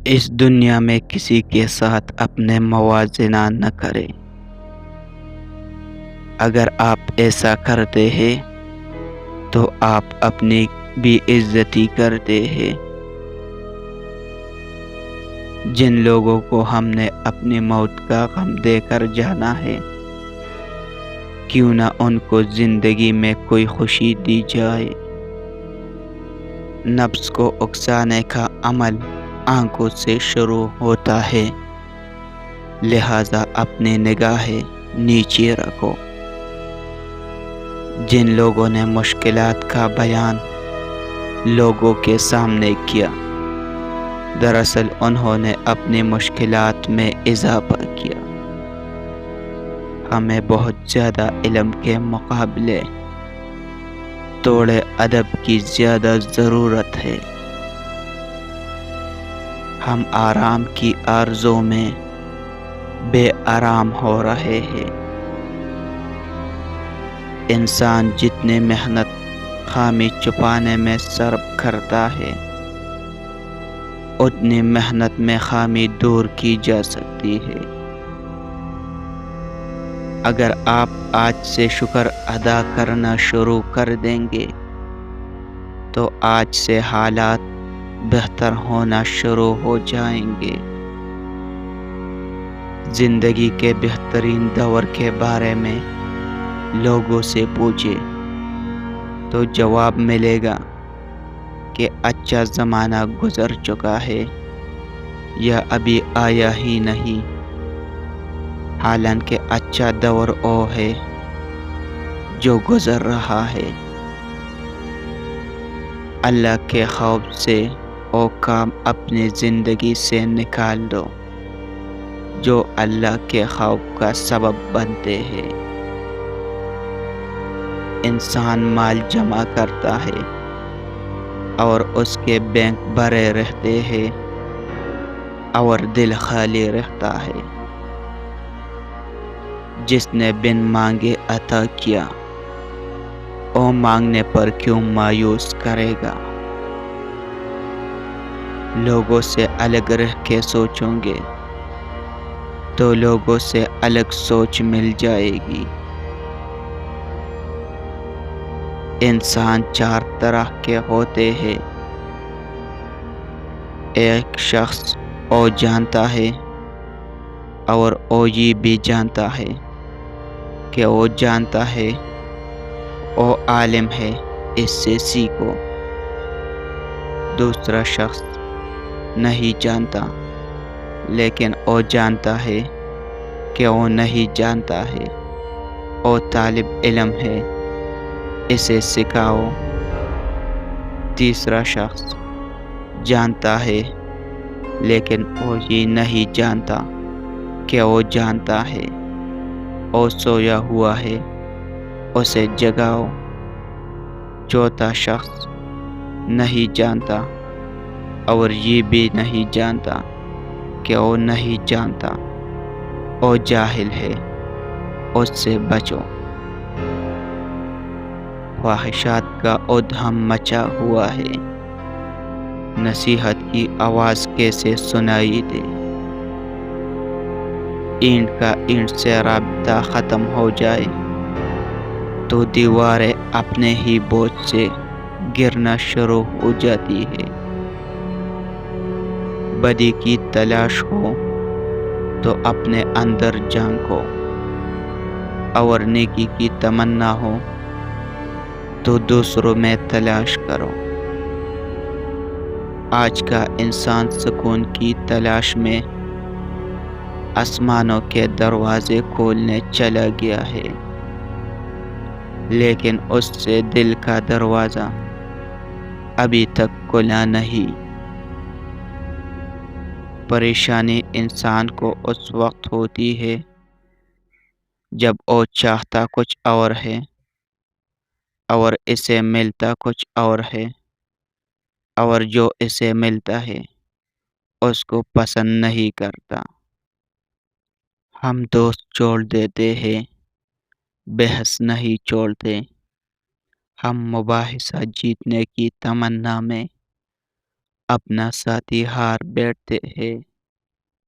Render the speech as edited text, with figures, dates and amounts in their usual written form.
اس دنیا میں کسی کے ساتھ اپنے موازنہ نہ کریں۔ اگر آپ ایسا کرتے ہیں تو آپ اپنی بھی عزتی کرتے ہیں۔ جن لوگوں کو ہم نے اپنی موت کا غم دے کر جانا ہے، کیوں نہ ان کو زندگی میں کوئی خوشی دی جائے۔ نفس کو اکسانے کا عمل آنکھوں سے شروع ہوتا ہے، لہذا اپنی نگاہیں نیچے رکھو۔ جن لوگوں نے مشکلات کا بیان لوگوں کے سامنے کیا، دراصل انہوں نے اپنی مشکلات میں اضافہ کیا۔ ہمیں بہت زیادہ علم کے مقابلے توڑے ادب کی زیادہ ضرورت ہے۔ ہم آرام کی آرزو میں بے آرام ہو رہے ہیں۔ انسان جتنی محنت خامی چھپانے میں صرف کرتا ہے، اتنی محنت میں خامی دور کی جا سکتی ہے۔ اگر آپ آج سے شکر ادا کرنا شروع کر دیں گے تو آج سے حالات بہتر ہونا شروع ہو جائیں گے۔ زندگی کے بہترین دور کے بارے میں لوگوں سے پوچھے تو جواب ملے گا کہ اچھا زمانہ گزر چکا ہے یا ابھی آیا ہی نہیں، حالانکہ اچھا دور وہ ہے جو گزر رہا ہے۔ اللہ کے خوف سے وہ کام اپنی زندگی سے نکال دو جو اللہ کے خوف کا سبب بنتے ہیں۔ انسان مال جمع کرتا ہے اور اس کے بینک بھرے رہتے ہیں اور دل خالی رہتا ہے۔ جس نے بن مانگے عطا کیا، وہ مانگنے پر کیوں مایوس کرے گا۔ لوگوں سے الگ رہ کے سوچوں گے تو لوگوں سے الگ سوچ مل جائے گی۔ انسان چار طرح کے ہوتے ہیں۔ ایک شخص وہ جانتا ہے اور وہ یہ بھی جانتا ہے کہ وہ جانتا ہے، وہ عالم ہے، اس سے سیکھو۔ دوسرا شخص نہیں جانتا لیکن وہ جانتا ہے کہ وہ نہیں جانتا ہے، وہ طالب علم ہے، اسے سکھاؤ۔ تیسرا شخص جانتا ہے لیکن وہ یہ نہیں جانتا کہ وہ جانتا ہے، وہ سویا ہوا ہے، اسے جگاؤ۔ چوتھا شخص نہیں جانتا اور یہ بھی نہیں جانتا کہ وہ نہیں جانتا، وہ جاہل ہے، اس سے بچو۔ خواہشات کا ادھم مچا ہوا ہے، نصیحت کی آواز کیسے سنائی دے۔ اینٹ کا اینٹ سے رابطہ ختم ہو جائے تو دیواریں اپنے ہی بوجھ سے گرنا شروع ہو جاتی ہے۔ بدی کی تلاش ہو تو اپنے اندر جھانکو، اور نیکی کی تمنا ہو تو دوسروں میں تلاش کرو۔ آج کا انسان سکون کی تلاش میں آسمانوں کے دروازے کھولنے چلا گیا ہے، لیکن اس سے دل کا دروازہ ابھی تک کھلا نہیں۔ پریشانی انسان کو اس وقت ہوتی ہے جب وہ چاہتا کچھ اور ہے اور اسے ملتا کچھ اور ہے، اور جو اسے ملتا ہے اس کو پسند نہیں کرتا۔ ہم دوست چھوڑ دیتے ہیں، بحث نہیں چھوڑتے۔ ہم مباحثہ جیتنے کی تمنا میں اپنا ساتھی ہار بیٹھتے ہیں۔